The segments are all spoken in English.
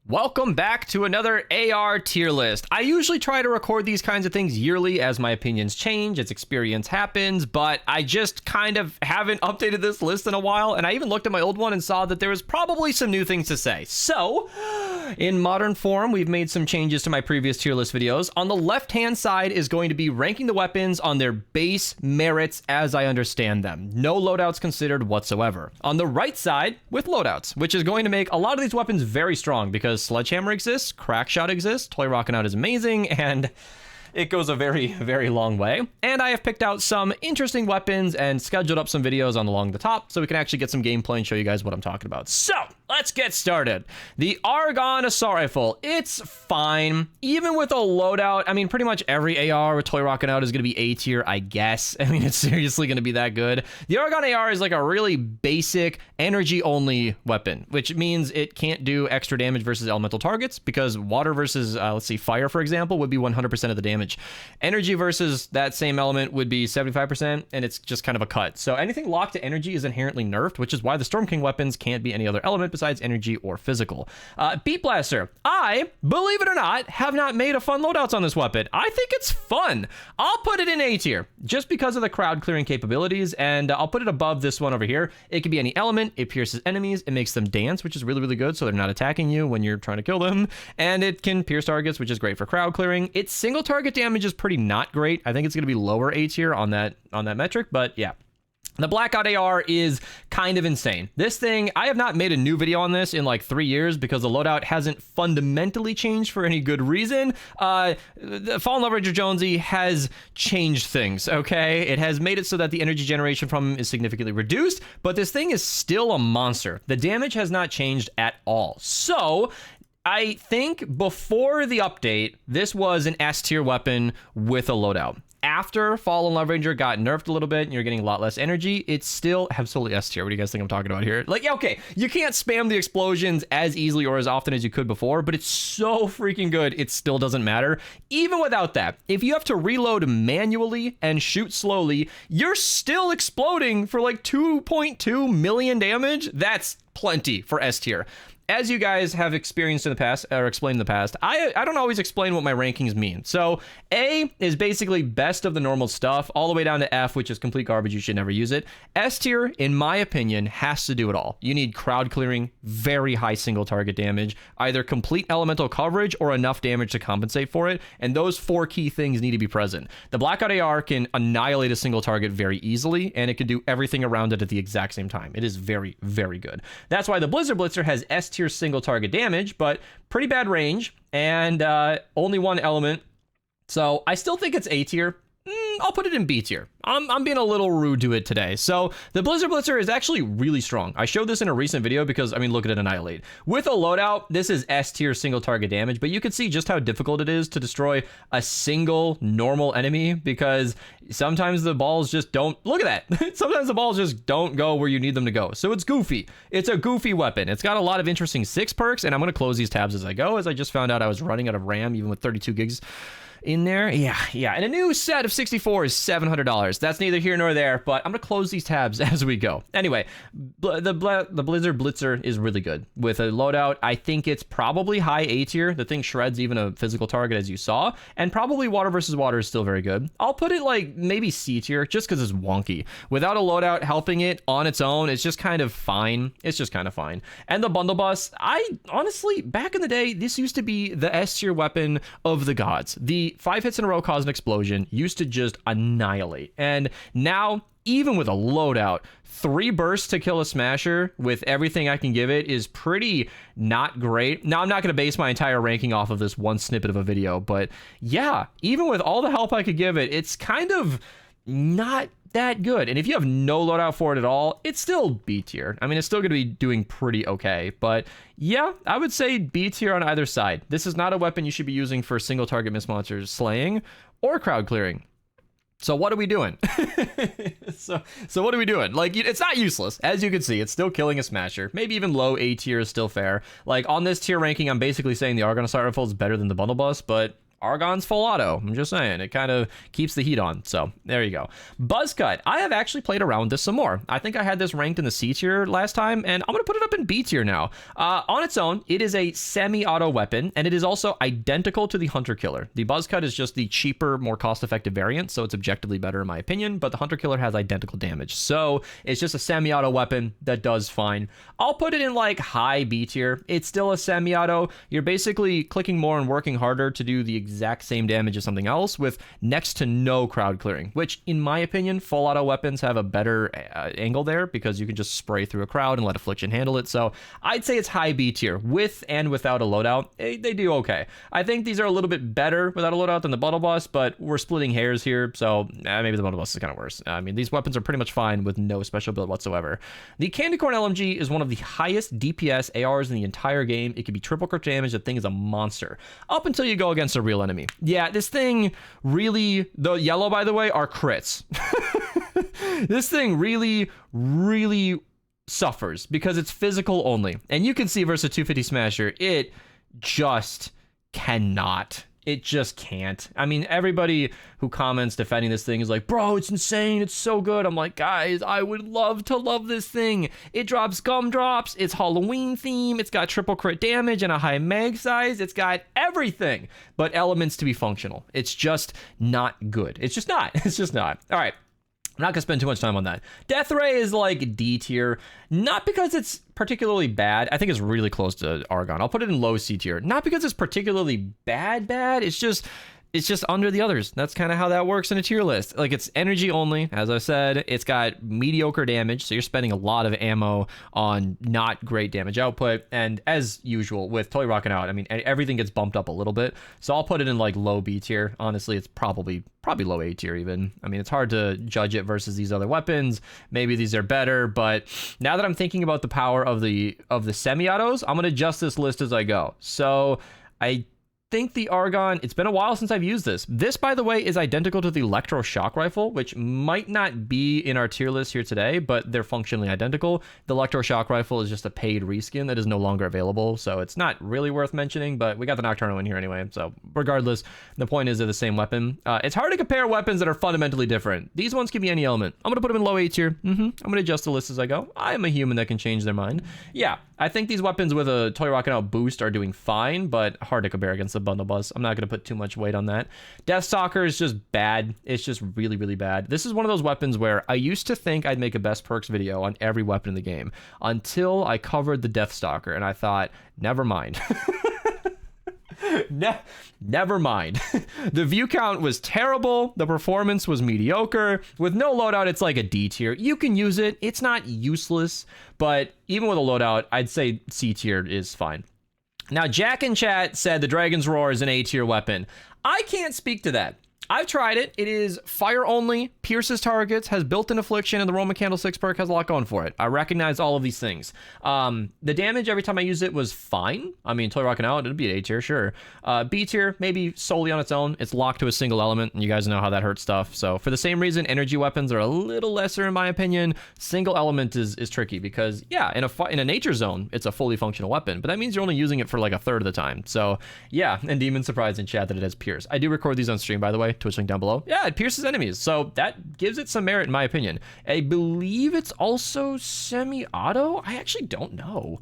Welcome back to another AR tier list. I usually try to record these kinds of things yearly as my opinions change, as experience happens, but I just kind of haven't updated this list in a while, and I even looked at my old one and saw that there was probably some new things to say. So, in modern form, we've made some changes to my previous tier list videos. On the left-hand side is going to be ranking the weapons on their base merits as I understand them. No loadouts considered whatsoever. On the right side, with loadouts, which is going to make a lot of these weapons very strong because Sledgehammer exists, Crackshot exists, Toy Rockin' Out is amazing, and it goes a very, very long way. And I have picked out some interesting weapons and scheduled up some videos on along the top so we can actually get some gameplay and show you guys what I'm talking about. So, let's get started. The Argon Assault Rifle, it's fine. Even with a loadout, I mean, pretty much every AR with Toy Rockin' Out is going to be A tier, I guess. I mean, it's seriously going to be that good. The Argon AR is like a really basic energy-only weapon, which means it can't do extra damage versus elemental targets because water versus, let's see, fire, for example, would be 100% of the damage. Energy versus that same element would be 75%, and it's just kind of a cut. So anything locked to energy is inherently nerfed, which is why the Storm King weapons can't be any other element besides energy or physical. Beat Blaster. I, believe it or not, have not made a fun loadouts on this weapon. I think it's fun. I'll put it in A tier just because of the crowd clearing capabilities, and I'll put it above this one over here. It could be any element. It pierces enemies. It makes them dance, which is really, really good, so they're not attacking you when you're trying to kill them. And it can pierce targets, which is great for crowd clearing. Its single target damage is pretty not great. I think it's going to be lower A tier on that metric, but yeah. The Blackout AR is kind of insane. This thing, I have not made a new video on this in like 3 years because the loadout hasn't fundamentally changed for any good reason. The Fallen Love Ranger Jonesy has changed things, okay? It has made it so that the energy generation from him is significantly reduced, but this thing is still a monster. The damage has not changed at all. So, I think before the update, this was an S tier weapon with a loadout. After Fallen Love Ranger got nerfed a little bit and you're getting a lot less energy, it's still absolutely S tier. What do you guys think I'm talking about here? Like, yeah, okay, you can't spam the explosions as easily or as often as you could before, but it's so freaking good, it still doesn't matter. Even without that, if you have to reload manually and shoot slowly, you're still exploding for like 2.2 million damage. That's plenty for S tier. As you guys have experienced in the past, or explained in the past, I don't always explain what my rankings mean. So A is basically best of the normal stuff, all the way down to F, which is complete garbage, you should never use it. S tier, in my opinion, has to do it all. You need crowd clearing, very high single target damage, either complete elemental coverage or enough damage to compensate for it, and those four key things need to be present. The Blackout AR can annihilate a single target very easily, and it can do everything around it at the exact same time. It is very, very good. That's why the Blizzard Blitzer has S tier single target damage, but pretty bad range and only one element. So I still think it's A tier. I'll put it in B tier. I'm being a little rude to it today. So the Blizzard Blitzer is actually really strong. I showed this in a recent video because, I mean, look at it annihilate. With a loadout, this is S tier single target damage, but you can see just how difficult it is to destroy a single normal enemy because sometimes the balls just don't, look at that. Sometimes the balls just don't go where you need them to go. So it's goofy. It's a goofy weapon. It's got a lot of interesting 6 perks, and I'm going to close these tabs as I go, as I just found out I was running out of RAM even with 32 gigs in there. Yeah. And a new set of 64 is $700. That's neither here nor there, but I'm gonna close these tabs as we go. Anyway, the Blizzard Blitzer is really good. With a loadout, I think it's probably high A tier. The thing shreds even a physical target, as you saw, and probably water versus water is still very good. I'll put it like maybe C tier, just because it's wonky. Without a loadout helping it on its own, it's just kind of fine. It's just kind of fine. And the Bundle Bus, I honestly, back in the day, this used to be the S tier weapon of the gods. The 5 hits in a row cause an explosion used to just annihilate, and now even with a loadout, 3 bursts to kill a smasher with everything I can give it is pretty not great. Now, I'm not going to base my entire ranking off of this one snippet of a video, but yeah, even with all the help I could give it, it's kind of not that good. And if you have no loadout for it at all, it's still B tier. I mean, it's still going to be doing pretty okay, but yeah, I would say B tier on either side. This is not a weapon you should be using for single target miss monsters slaying or crowd clearing. So what are we doing? so what are we doing? Like, it's not useless. As you can see, it's still killing a smasher. Maybe even low A tier is still fair. Like, on this tier ranking, I'm basically saying the Argon Assault Rifle is better than the Bundle Bus, but Argon's full auto. I'm just saying, it kind of keeps the heat on. So there you go. Buzzcut. I have actually played around with this some more. I think I had this ranked in the C tier last time, and I'm going to put it up in B tier now. On its own, it is a semi-auto weapon, and it is also identical to the Hunter Killer. The Buzzcut is just the cheaper, more cost-effective variant, so it's objectively better in my opinion, but the Hunter Killer has identical damage. So it's just a semi-auto weapon that does fine. I'll put it in like high B tier. It's still a semi-auto. You're basically clicking more and working harder to do the exact same damage as something else with next to no crowd clearing, which in my opinion, full auto weapons have a better angle there because you can just spray through a crowd and let Affliction handle it. So I'd say it's high B tier with and without a loadout. They do okay. I think these are a little bit better without a loadout than the Bundle Bus, but we're splitting hairs here. So maybe the Bundle Bus is kind of worse. I mean, these weapons are pretty much fine with no special build whatsoever. The Candy Corn LMG is one of the highest DPS ARs in the entire game. It can be triple crit damage. The thing is a monster up until you go against a real enemy. Yeah, this thing really, the yellow, by the way, are crits. This thing really, really suffers because it's physical only. And you can see versus 250 Smasher, it just cannot. It just can't. I mean, everybody who comments defending this thing is like, bro, it's insane. It's so good. I'm like, guys, I would love to love this thing. It drops gumdrops. It's Halloween theme. It's got triple crit damage and a high mag size. It's got everything but elements to be functional. It's just not good. It's just not. It's just not. All right. I'm not going to spend too much time on that. Death Ray is like D tier, not because it's particularly bad. I think it's really close to Argon. I'll put it in low C tier, not because it's particularly bad. It's just under the others. That's kind of how that works in a tier list. Like, it's energy only, as I said. It's got mediocre damage, so you're spending a lot of ammo on not great damage output. And as usual with Totally Rockin' Out, I mean, everything gets bumped up a little bit. So I'll put it in like low B tier. Honestly, it's probably low A tier even. I mean, it's hard to judge it versus these other weapons. Maybe these are better, but now that I'm thinking about the power of the semi-autos, I'm gonna adjust this list as I go. So I think the Argon, it's been a while since I've used this. This, by the way, is identical to the Electro Shock Rifle, which might not be in our tier list here today, but they're functionally identical. The Electro Shock Rifle is just a paid reskin that is no longer available, so it's not really worth mentioning, but we got the Nocturno in here anyway, so regardless, the point is they're the same weapon. It's hard to compare weapons that are fundamentally different. These ones can be any element. I'm going to put them in low A tier. I'm going to adjust the list as I go. I am a human that can change their mind. Yeah, I think these weapons with a Toy Rockin' Out boost are doing fine, but hard to compare against the Bundle Bus. I'm not going to put too much weight on that. Deathstalker is just bad. It's just really, really bad. This is one of those weapons where I used to think I'd make a best perks video on every weapon in the game until I covered the Deathstalker, and I thought, never mind. Never mind. The view count was terrible. The performance was mediocre. With no loadout, it's like a D tier. You can use it. It's not useless, but even with a loadout, I'd say C tier is fine. Now, Jack in chat said the Dragon's Roar is an A tier weapon. I can't speak to that. I've tried it. It is fire only, pierces targets, has built-in affliction, and the Roman Candlesticks perk has a lot going for it. I recognize all of these things. The damage every time I used it was fine. I mean, Toy Rockin' Out, it'd be an A tier, sure. B tier, maybe solely on its own. It's locked to a single element, and you guys know how that hurts stuff. So for the same reason, energy weapons are a little lesser in my opinion. Single element is tricky because, yeah, in a nature zone, it's a fully functional weapon, but that means you're only using it for like a third of the time. So yeah, and Demon's surprised in chat that it has pierce. I do record these on stream, by the way. Twitch link down below. Yeah, it pierces enemies, so that gives it some merit in my opinion. I believe it's also semi-auto. I actually don't know.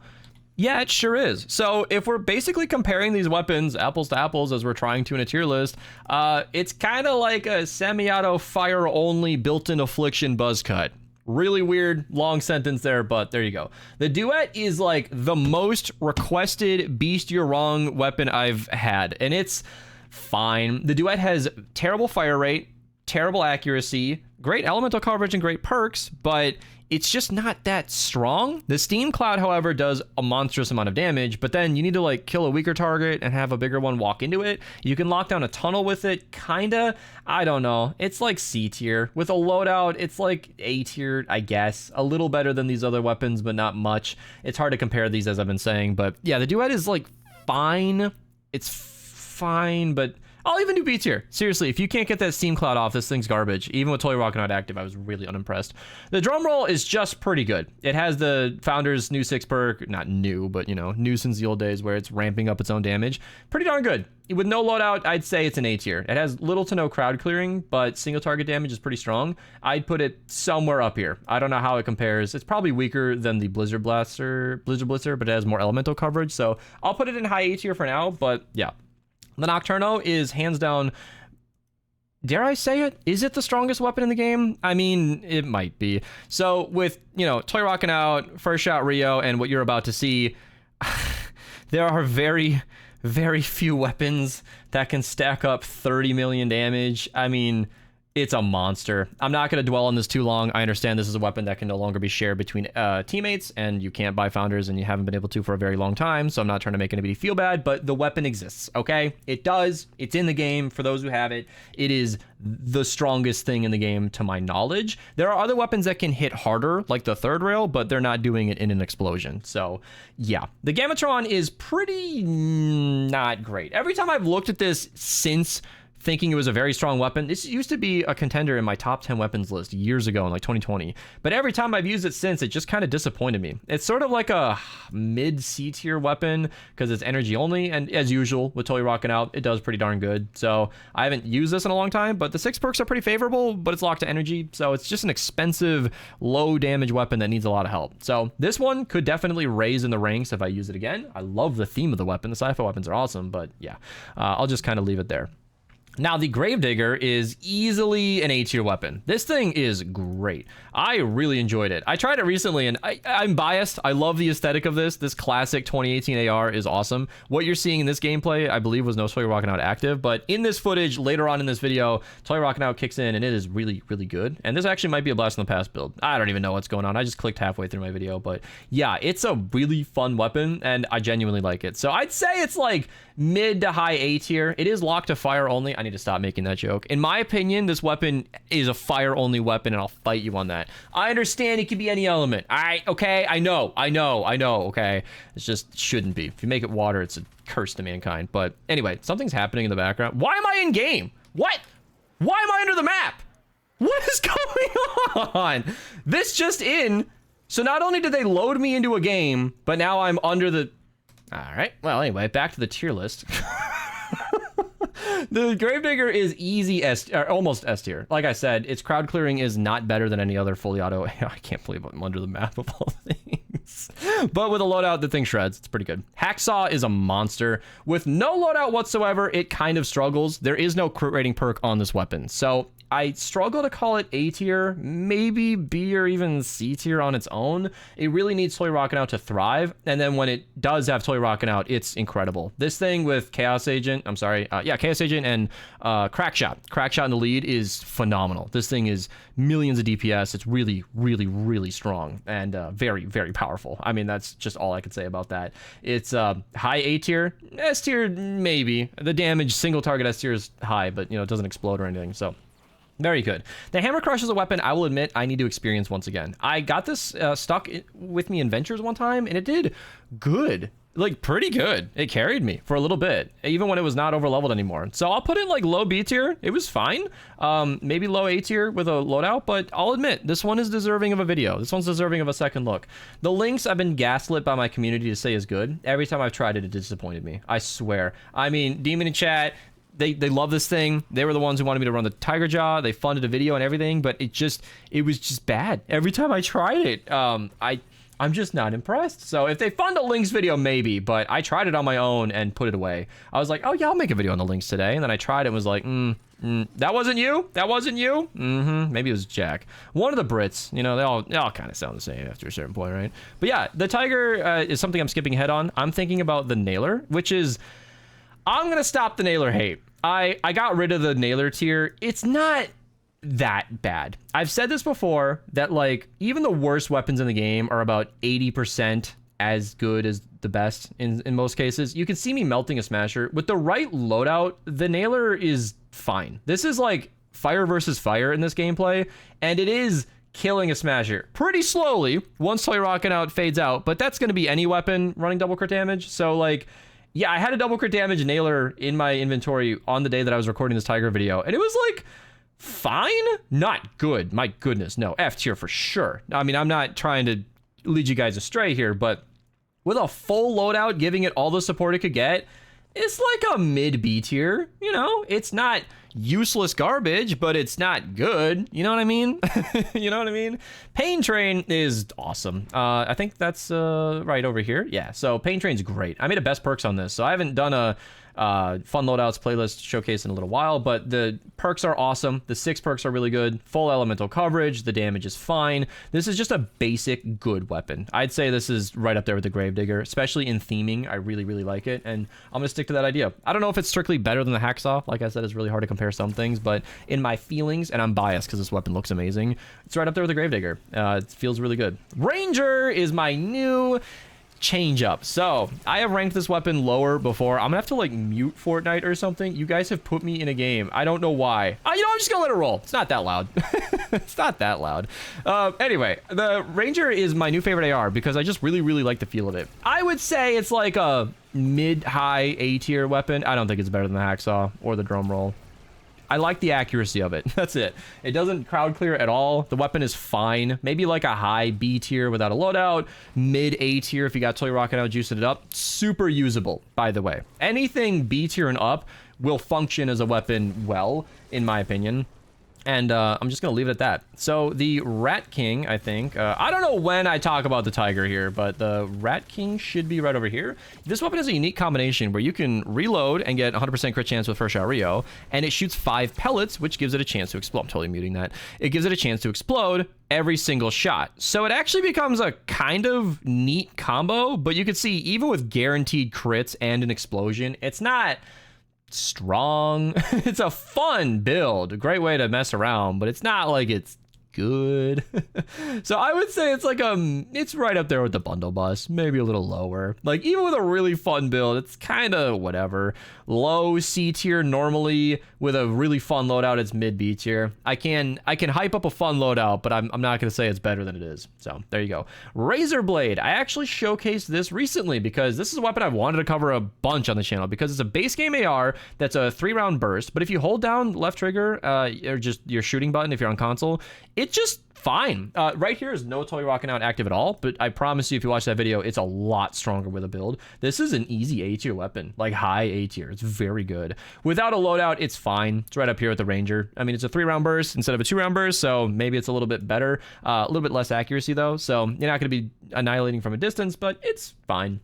Yeah, it sure is. So if we're basically comparing these weapons apples to apples as we're trying to in a tier list, it's kind of like a semi-auto fire only built-in affliction buzz cut. Really weird, long sentence there, but there you go. The Duet is like the most requested Beast You're Wrong weapon I've had, and it's fine. The Duet has terrible fire rate, terrible accuracy, great elemental coverage, and great perks, but it's just not that strong. The Steam Cloud, however, does a monstrous amount of damage, but then you need to like kill a weaker target and have a bigger one walk into it. You can lock down a tunnel with it, kinda. I don't know. It's like C tier. With a loadout, it's like A tier, I guess. A little better than these other weapons, but not much. It's hard to compare these, as I've been saying, but yeah, the Duet is like fine. It's fine, but I'll even do B tier. Seriously, if you can't get that Steam Cloud off, this thing's garbage. Even with totally rocking out active, I was really unimpressed. The drum roll is just pretty good. It has the Founder's new 6 perk, not new, but you know, new since the old days where it's ramping up its own damage. Pretty darn good. With no loadout, I'd say it's an A tier. It has little to no crowd clearing, but single target damage is pretty strong. I'd put it somewhere up here. I don't know how it compares. It's probably weaker than the Blizzard Blitzer, but it has more elemental coverage. So I'll put it in high A tier for now, but yeah. The Nocturno is hands down, dare I say it? Is it the strongest weapon in the game? I mean, it might be. So with, you know, Toy Rocking Out, First Shot Rio, and what you're about to see, there are very, very few weapons that can stack up 30 million damage. I mean, it's a monster. I'm not going to dwell on this too long. I understand this is a weapon that can no longer be shared between teammates, and you can't buy Founders, and you haven't been able to for a very long time, so I'm not trying to make anybody feel bad, but the weapon exists, okay? It does. It's in the game. For those who have it, it is the strongest thing in the game to my knowledge. There are other weapons that can hit harder, like the third rail, but they're not doing it in an explosion. So yeah, the Gamatron is pretty not great. Every time I've looked at this since thinking it was a very strong weapon. This used to be a contender in my top 10 weapons list years ago in like 2020. But every time I've used it since, it just kind of disappointed me. It's sort of like a mid C tier weapon because it's energy only. And as usual with Totally Rocking Out, it does pretty darn good. So I haven't used this in a long time, but the 6 perks are pretty favorable, but it's locked to energy. So it's just an expensive, low damage weapon that needs a lot of help. So this one could definitely raise in the ranks if I use it again. I love the theme of the weapon. The sci-fi weapons are awesome, but yeah, I'll just kind of leave it there. Now, the Gravedigger is easily an A tier weapon. This thing is great. I really enjoyed it. I tried it recently, and I'm biased. I love the aesthetic of this. This classic 2018 AR is awesome. What you're seeing in this gameplay, I believe, was no Toy Rocking Out active, but in this footage, later on in this video, Toy Rocking Out kicks in, and it is really, really good. And this actually might be a Blast from the Past build. I don't even know what's going on. I just clicked halfway through my video, but yeah, it's a really fun weapon, and I genuinely like it. So I'd say it's like mid to high A tier. It is locked to fire only. I need to stop making that joke. In my opinion, this weapon is a fire only weapon, and I'll fight you on that. I understand it could be any element. Okay, I know, okay. It's just shouldn't be. If you make it water, it's a curse to mankind. But anyway, something's happening in the background. Why am I in game? What? Why am I under the map? What is going on? This just in. So not only did they load me into a game, but now I'm under the... All right. Well, anyway, back to the tier list. The Gravedigger is easy S, or almost S tier. Like I said, its crowd clearing is not better than any other fully auto. I can't believe I'm under the map of all things. But with a loadout, the thing shreds. It's pretty good. Hacksaw is a monster. With no loadout whatsoever, it kind of struggles. There is no crit rating perk on this weapon. So I struggle to call it A tier, maybe B or even C tier on its own. It really needs Toy Rocking Out to thrive. And then when it does have Toy Rocking Out, it's incredible. This thing with Chaos Agent, Chaos Agent and Crackshot in the lead is phenomenal. This thing is millions of DPS. It's really, really, really strong and very, very powerful. I mean, that's just all I could say about that. It's high A tier, S tier, maybe. The damage, single target S tier is high, but you know, it doesn't explode or anything, so very good. The Hammer Crush is a weapon I will admit I need to experience once again. I got this stuck with me in Ventures one time, and it did good. Like, pretty good. It carried me for a little bit, even when it was not over-leveled anymore. So I'll put it like low B tier. It was fine. Maybe low A tier with a loadout, but I'll admit, this one is deserving of a video. This one's deserving of a second look. The Lynx I've been gaslit by my community to say is good. Every time I've tried it, it disappointed me. I swear. I mean, Demon in chat... They love this thing. They were the ones who wanted me to run the Tiger Jaw. They funded a video and everything, but it was just bad. Every time I tried it, I'm just not impressed. So if they fund a Lynx video, maybe, but I tried it on my own and put it away. I was like, oh yeah, I'll make a video on the Lynx today. And then I tried it and was like, that wasn't you? That wasn't you? Maybe it was Jack. One of the Brits, you know, they all kind of sound the same after a certain point, right? But yeah, the Tiger is something I'm skipping ahead on. I'm thinking about the Nailer, which is... I'm going to stop the Nailer hate. I got rid of the Nailer tier. It's not that bad. I've said this before, that like even the worst weapons in the game are about 80% as good as the best in most cases. You can see me melting a Smasher. With the right loadout, the Nailer is fine. This is like fire versus fire in this gameplay, and it is killing a Smasher pretty slowly once Toy Rocking Out fades out, but that's going to be any weapon running double crit damage. So like... Yeah, I had a double crit damage nailer in my inventory on the day that I was recording this Tiger video, and it was like fine, not good. My goodness, no, F tier for sure. I mean, I'm not trying to lead you guys astray here, but with a full loadout, giving it all the support it could get, it's like a mid B tier. You know, it's not useless garbage, but it's not good. You know what I mean? You know what I mean? Pain Train is awesome. I think that's right over here. Yeah, so Pain Train's great. I made a best perks on this, so I haven't done a fun loadouts playlist showcase in a little while, but the perks are awesome. The 6 perks are really good. Full elemental coverage. The damage is fine. This is just a basic good weapon. I'd say this is right up there with the Gravedigger, especially in theming. I really, really like it, and I'm gonna stick to that idea. I don't know if it's strictly better than the Hacksaw. Like I said, it's really hard to compare some things, but in my feelings, and I'm biased because this weapon looks amazing, it's right up there with the Gravedigger. It feels really good. Ranger is my new change up. So I have ranked this weapon lower before. I'm gonna have to like mute Fortnite or something. You guys have put me in a game. I don't know why. You know, I'm just gonna let it roll. It's not that loud. It's not that loud. Anyway, the Ranger is my new favorite AR because I just really, really like the feel of it. I would say it's like a mid-high A tier weapon. I don't think it's better than the Hacksaw or the Drum Roll. I like the accuracy of it. That's it. It doesn't crowd clear at all. The weapon is fine. Maybe like a high B tier without a loadout. Mid A tier if you got Toy Rocket out, juicing it up. Super usable, by the way. Anything B tier and up will function as a weapon well, in my opinion. And I'm just gonna leave it at that. So the Rat King, I think, I don't know when I talk about the Tiger here, but the Rat King should be right over here. This weapon is a unique combination where you can reload and get 100% crit chance with first shot Rio, and it shoots 5 pellets, which gives it a chance to explode. I'm totally muting that. It gives it a chance to explode every single shot. So it actually becomes a kind of neat combo, but you can see even with guaranteed crits and an explosion, it's not strong. It's a fun build, a great way to mess around, but it's not like it's good. So I would say it's like it's right up there with the bundle bus, maybe a little lower. Like even with a really fun build, it's kind of whatever. Low C tier normally. With a really fun loadout, it's mid B tier. I can hype up a fun loadout, but I'm not gonna say it's better than it is. So there you go. Razor Blade. I actually showcased this recently because this is a weapon I've wanted to cover a bunch on the channel because it's a base game AR that's a 3-round burst, but if you hold down left trigger or just your shooting button if you're on console, it's just fine. Right here is no Toy Rocking Out active at all, but I promise you if you watch that video, it's a lot stronger with a build. This is an easy A tier weapon, like high A tier. It's very good. Without a loadout, it's fine. It's right up here with the Ranger. I mean, it's a 3-round burst instead of a 2-round burst, so maybe it's a little bit better. A little bit less accuracy though, so you're not going to be annihilating from a distance, but it's fine.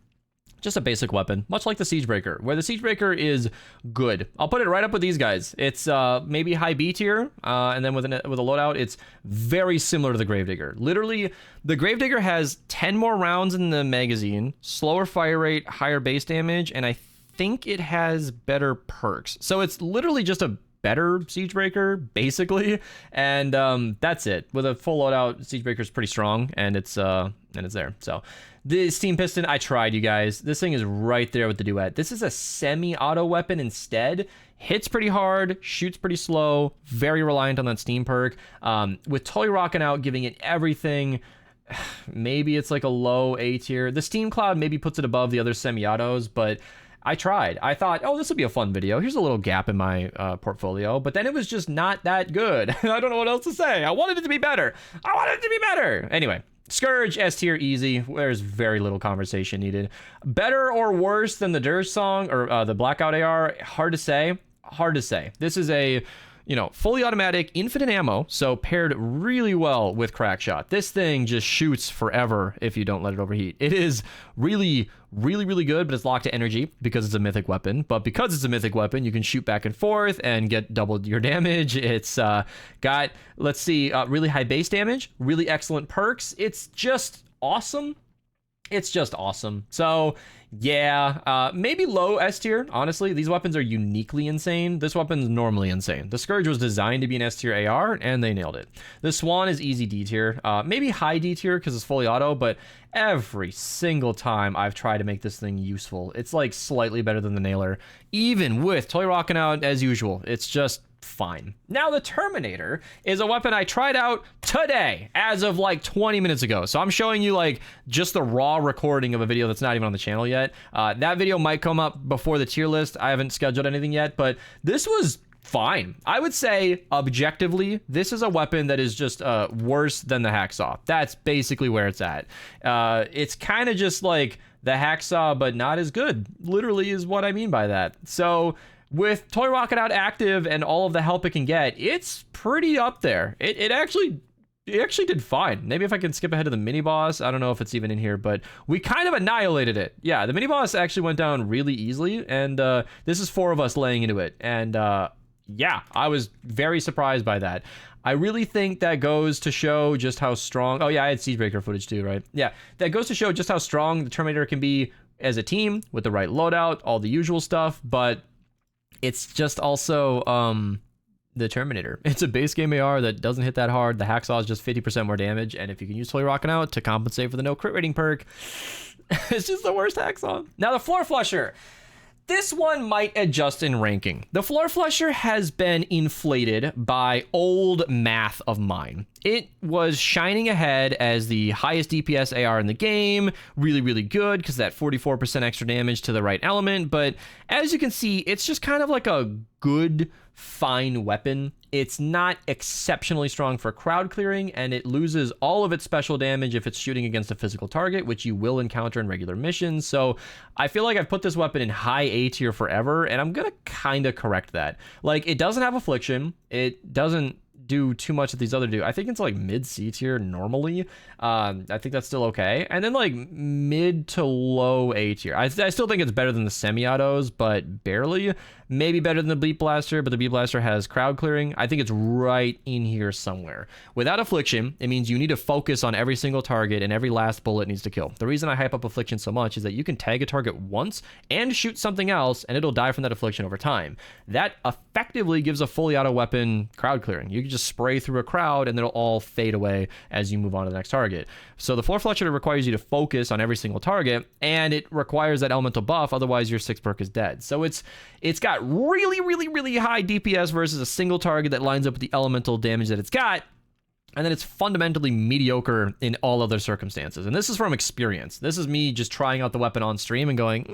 Just a basic weapon, much like the Siegebreaker, where the Siegebreaker is good. I'll put it right up with these guys. It's maybe high B tier, and then with a loadout, it's very similar to the Gravedigger. Literally, the Gravedigger has 10 more rounds in the magazine, slower fire rate, higher base damage, and I think it has better perks. So it's literally just a better Siegebreaker, basically, and that's it. With a full loadout, Siegebreaker is pretty strong, and it's there. So the Steam Piston, I tried, you guys. This thing is right there with the Duet. This is a semi-auto weapon instead. Hits pretty hard, shoots pretty slow, very reliant on that Steam perk. With Toy Rocking Out giving it everything, maybe it's like a low A tier. The Steam Cloud maybe puts it above the other semi-autos, but I tried. I thought, oh, this will be a fun video. Here's a little gap in my portfolio, but then it was just not that good. I don't know what else to say. I wanted it to be better. I wanted it to be better. Anyway, Scourge, S tier, easy. There's very little conversation needed. Better or worse than the Dirge Song or the Blackout AR? Hard to say. Hard to say. This is a, you know, fully automatic, infinite ammo, so paired really well with Crackshot. This thing just shoots forever if you don't let it overheat. It is really, really, really good, but it's locked to energy because it's a mythic weapon. But because it's a mythic weapon, you can shoot back and forth and get double your damage. It's got, let's see, really high base damage, really excellent perks. It's just awesome. It's just awesome. So yeah, maybe low S tier. Honestly, these weapons are uniquely insane. This weapon's normally insane. The Scourge was designed to be an S tier AR, and they nailed it. The Swan is easy D tier. Maybe high D tier because it's fully auto, but every single time I've tried to make this thing useful, it's like slightly better than the Nailer. Even with Toy Rocking Out as usual, it's just fine. Now, the Terminator is a weapon I tried out today, as of like 20 minutes ago. So I'm showing you like just the raw recording of a video that's not even on the channel yet. That video might come up before the tier list. I haven't scheduled anything yet, but this was fine. I would say objectively, this is a weapon that is just worse than the hacksaw. That's basically where it's at. It's kind of just like the hacksaw, but not as good. Literally is what I mean by that. So with Toy Rocket out active and all of the help it can get, it's pretty up there. It actually did fine. Maybe if I can skip ahead to the mini boss. I don't know if it's even in here, but we kind of annihilated it. Yeah, the mini boss actually went down really easily, and this is 4 of us laying into it. And yeah, I was very surprised by that. I really think that goes to show just how strong... Oh yeah, I had Siegebreaker footage too, right? Yeah, that goes to show just how strong the Terminator can be as a team with the right loadout, all the usual stuff, but it's just also the Terminator. It's a base game AR that doesn't hit that hard. The hacksaw is just 50% more damage, and if you can use Toy Rocket out to compensate for the no crit rating perk, it's just the worst hacksaw. Now the Floor Flusher. This one might adjust in ranking. The Floor Flusher has been inflated by old math of mine. It was shining ahead as the highest DPS AR in the game, really, really good, because that 44% extra damage to the right element, but as you can see, it's just kind of like a good, fine weapon. It's not exceptionally strong for crowd clearing, and it loses all of its special damage if it's shooting against a physical target, which you will encounter in regular missions. So I feel like I've put this weapon in high A tier forever, and I'm gonna kind of correct that. Like, it doesn't have affliction. It doesn't do too much that these other do. I think it's like mid C tier normally. I think that's still okay. And then like mid to low A tier. I still think it's better than the semi-autos, but barely. Maybe better than the Bleep Blaster, but the Bleep Blaster has crowd clearing. I think it's right in here somewhere. Without affliction, it means you need to focus on every single target and every last bullet needs to kill. The reason I hype up affliction so much is that you can tag a target once and shoot something else and it'll die from that affliction over time. That effectively gives a fully auto weapon crowd clearing. You can just spray through a crowd and it'll all fade away as you move on to the next target. So the Floor Flusher requires you to focus on every single target, and it requires that elemental buff, otherwise your 6 perk is dead. So it's got really, really, really high DPS versus a single target that lines up with the elemental damage that it's got, and then it's fundamentally mediocre in all other circumstances. And this is from experience. This is me just trying out the weapon on stream and going,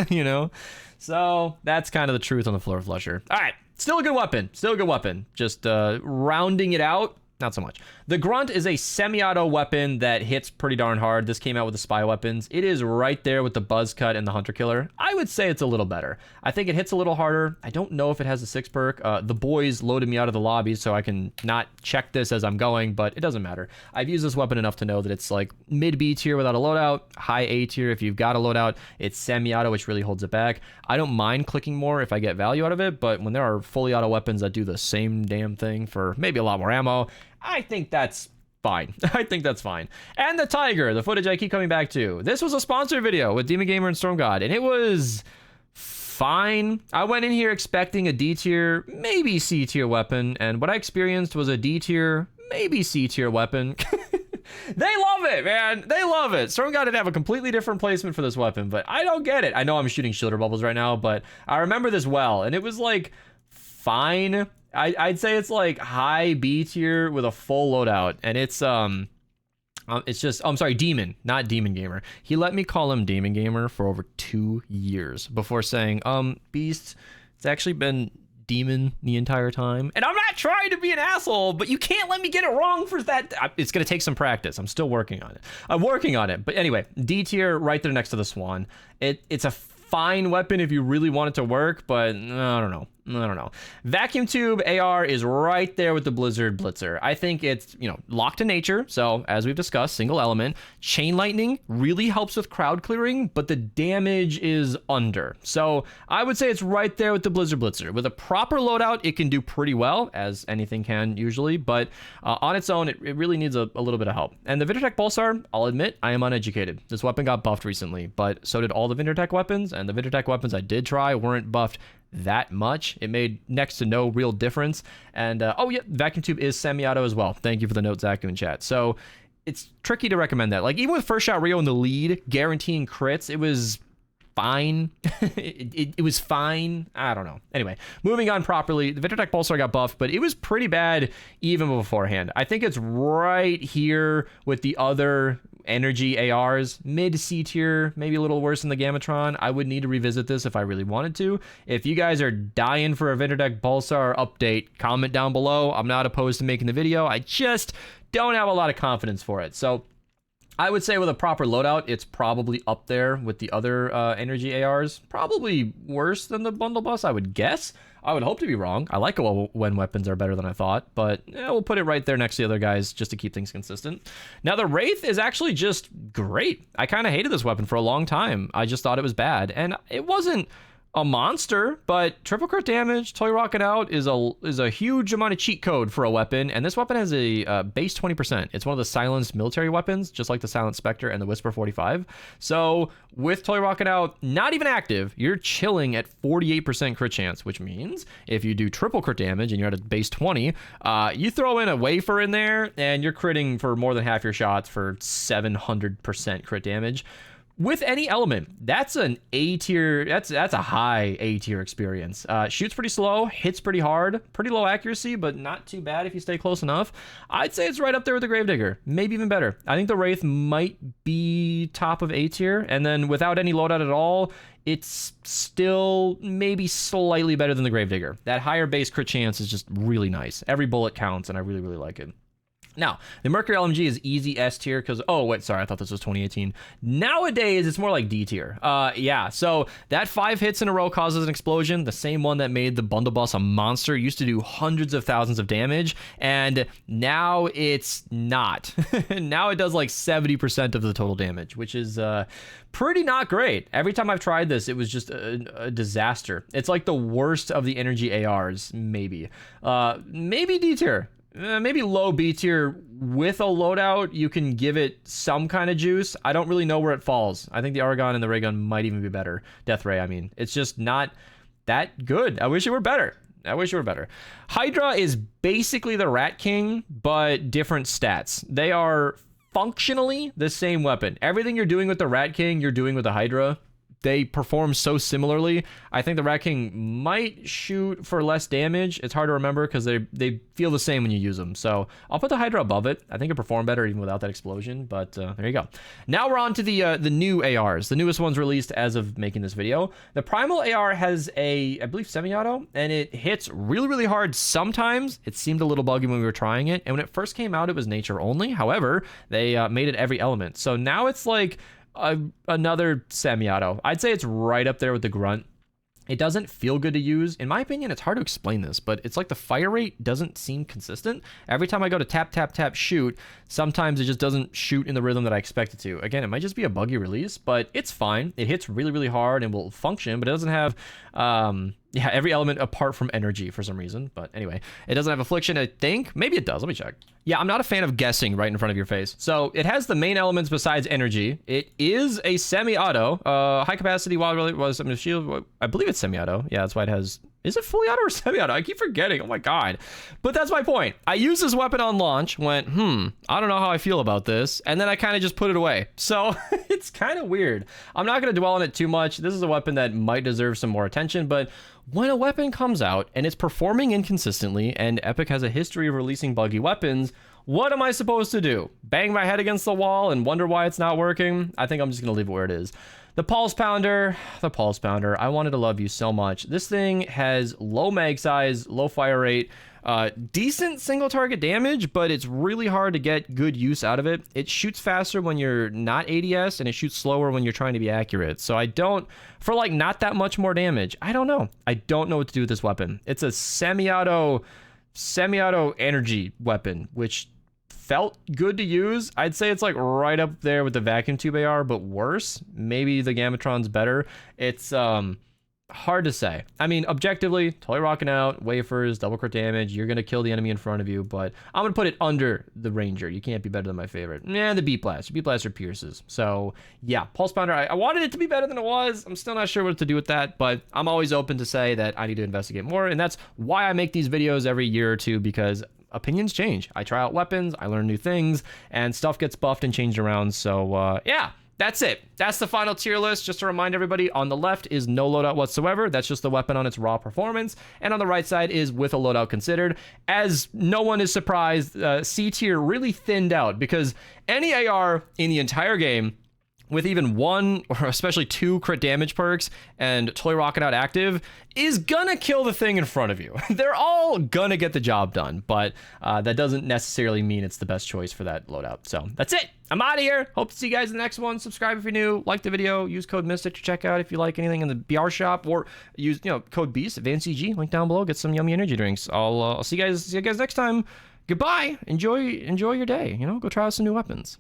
you know? So that's kind of the truth on the Floor Flusher. All right, still a good weapon. Still a good weapon. Just rounding it out, not so much. The Grunt is a semi-auto weapon that hits pretty darn hard. This came out with the spy weapons. It is right there with the Buzz Cut and the Hunter Killer. I would say it's a little better. I think it hits a little harder. I don't know if it has a 6 perk. The boys loaded me out of the lobby, so I can not check this as I'm going, but it doesn't matter. I've used this weapon enough to know that it's like mid B tier without a loadout, high A tier if you've got a loadout. It's semi-auto, which really holds it back. I don't mind clicking more if I get value out of it, but when there are fully auto weapons that do the same damn thing for maybe a lot more ammo, I think that's fine. I think that's fine. And the Tiger, the footage I keep coming back to. This was a sponsored video with Demon Gamer and Storm God, and it was fine. I went in here expecting a D tier, maybe C tier weapon, and what I experienced was a D tier, maybe C tier weapon. They love it, man. They love it. Storm God did have a completely different placement for this weapon, but I don't get it. I know I'm shooting shielder bubbles right now, but I remember this well, and it was like fine. I'd say it's like high B tier with a full loadout, and it's just, I'm sorry, Demon, not Demon Gamer. He let me call him Demon Gamer for over 2 years before saying, Beast, it's actually been Demon the entire time. And I'm not trying to be an asshole, but you can't let me get it wrong for that. It's going to take some practice. I'm still working on it. I'm working on it. But anyway, D tier right there next to the Swan. It's a fine weapon if you really want it to work, but I don't know. Vacuum Tube AR is right there with the Blizzard Blitzer. I think it's, locked to nature. So as we've discussed, single element. Chain Lightning really helps with crowd clearing, but the damage is under. So I would say it's right there with the Blizzard Blitzer. With a proper loadout, it can do pretty well, as anything can usually, but on its own, it really needs a little bit of help. And the Vintertech Pulsar, I'll admit, I am uneducated. This weapon got buffed recently, but so did all the Vintertech weapons, and the Vintertech weapons I did try weren't buffed that much. It made next to no real difference. And oh yeah, Vacuum Tube is semi-auto as well. Thank you for the note, Zaku, in chat. So it's tricky to recommend that. Like even with First Shot Rio in the lead, guaranteeing crits, it was fine. It was fine. I don't know. Anyway, moving on properly. The Victor Tech Pulsar got buffed, but it was pretty bad even beforehand. I think it's right here with the other energy ARs, mid C tier, maybe a little worse than the Gamatron. I would need to revisit this if I really wanted to. If you guys are dying for a Victor Tech Pulsar update, comment down below. I'm not opposed to making the video. I just don't have a lot of confidence for it. So I would say with a proper loadout, it's probably up there with the other energy ARs. Probably worse than the bundle bus, I would guess. I would hope to be wrong. I like it when weapons are better than I thought, but we'll put it right there next to the other guys just to keep things consistent. Now, the Wraith is actually just great. I kind of hated this weapon for a long time. I just thought it was bad, and it wasn't a monster, but triple crit damage, toy rocking out is a huge amount of cheat code for a weapon, and this weapon has a base 20%. It's one of the silenced military weapons, just like the Silent Spectre and the Whisper 45. So with toy rocking out not even active, you're chilling at 48% crit chance, which means if you do triple crit damage and you're at a base 20, you throw in a wafer in there and you're critting for more than half your shots for 700% crit damage. With any element, that's an A tier, that's a high A tier experience. Shoots pretty slow, hits pretty hard, pretty low accuracy, but not too bad if you stay close enough. I'd say it's right up there with the Gravedigger, maybe even better. I think the Wraith might be top of A tier, and then without any loadout at all, it's still maybe slightly better than the Gravedigger. That higher base crit chance is just really nice. Every bullet counts, and I really, really like it. Now, the Mercury LMG is easy S tier because, oh, wait, sorry, I thought this was 2018. Nowadays, it's more like D tier. Yeah, so that 5 hits in a row causes an explosion. The same one that made the bundle boss a monster used to do hundreds of thousands of damage, and now it's not. Now it does like 70% of the total damage, which is pretty not great. Every time I've tried this, it was just a disaster. It's like the worst of the energy ARs, maybe. Maybe D tier. Maybe low B tier with a loadout. You can give it some kind of juice. I don't really know where it falls. I think the Aragon and the Ray Gun might even be better. Death Ray, I mean. It's just not that good. I wish it were better. I wish it were better. Hydra is basically the Rat King, but different stats. They are functionally the same weapon. Everything you're doing with the Rat King, you're doing with the Hydra. They perform so similarly. I think the Rat King might shoot for less damage. It's hard to remember because they feel the same when you use them. So I'll put the Hydra above it. I think it performed better even without that explosion, but there you go. Now we're on to the new ARs, the newest ones released as of making this video. The Primal AR has a, I believe, semi-auto, and it hits really, really hard sometimes. It seemed a little buggy when we were trying it, and when it first came out, it was nature only. However, they made it every element. So now it's like another semi-auto. I'd say it's right up there with the Grunt. It doesn't feel good to use. In my opinion, it's hard to explain this, but it's like the fire rate doesn't seem consistent. Every time I go to tap, tap, tap, shoot, sometimes it just doesn't shoot in the rhythm that I expect it to. Again, it might just be a buggy release, but it's fine. It hits really, really hard and will function, but it doesn't have yeah, every element apart from energy for some reason. But anyway, it doesn't have affliction, I think. Maybe it does. Let me check. Yeah, I'm not a fan of guessing right in front of your face. So it has the main elements besides energy. It is a semi-auto. High capacity, wild really was something to shield. I believe it's semi-auto. Yeah, that's why it has. Is it fully auto or semi-auto? I keep forgetting. Oh my god. But that's my point. I used this weapon on launch, went, I don't know how I feel about this, and then I kind of just put it away. So it's kind of weird. I'm not going to dwell on it too much. This is a weapon that might deserve some more attention, but when a weapon comes out and it's performing inconsistently, and Epic has a history of releasing buggy weapons, what am I supposed to do? Bang my head against the wall and wonder why it's not working? I think I'm just going to leave it where it is. The Pulse Pounder, I wanted to love you so much. This thing has low mag size, low fire rate, decent single target damage, but it's really hard to get good use out of it. It shoots faster when you're not ADS, and it shoots slower when you're trying to be accurate. So I don't, for like not that much more damage, I don't know. I don't know what to do with this weapon. It's a semi-auto energy weapon, which felt good to use. I'd say it's like right up there with the Vacuum Tube AR, but worse. Maybe the Gamatron's better. It's hard to say. I mean, objectively, totally rocking out, wafers, double crit damage, you're gonna kill the enemy in front of you, but I'm gonna put it under the Ranger. You can't be better than my favorite. The Beat Blast. Beat Blaster pierces. So yeah, Pulse Pounder, I wanted it to be better than it was. I'm still not sure what to do with that, but I'm always open to say that I need to investigate more, and that's why I make these videos every year or two, because opinions change. I try out weapons, I learn new things, and stuff gets buffed and changed around. So yeah, that's it. That's the final tier list. Just to remind everybody, on the left is no loadout whatsoever. That's just the weapon on its raw performance. And on the right side is with a loadout considered. As no one is surprised, C tier really thinned out because any AR in the entire game with even one or especially two crit damage perks and Toy Rocket Out active is gonna kill the thing in front of you. They're all gonna get the job done, but that doesn't necessarily mean it's the best choice for that loadout. So that's it. I'm out of here. Hope to see you guys in the next one. Subscribe if you're new. Like the video. Use code Mista to check out if you like anything in the BR shop, or use code Beast Advanced CG. Link down below. Get some yummy energy drinks. I'll see you guys next time. Goodbye. Enjoy your day. Go try out some new weapons.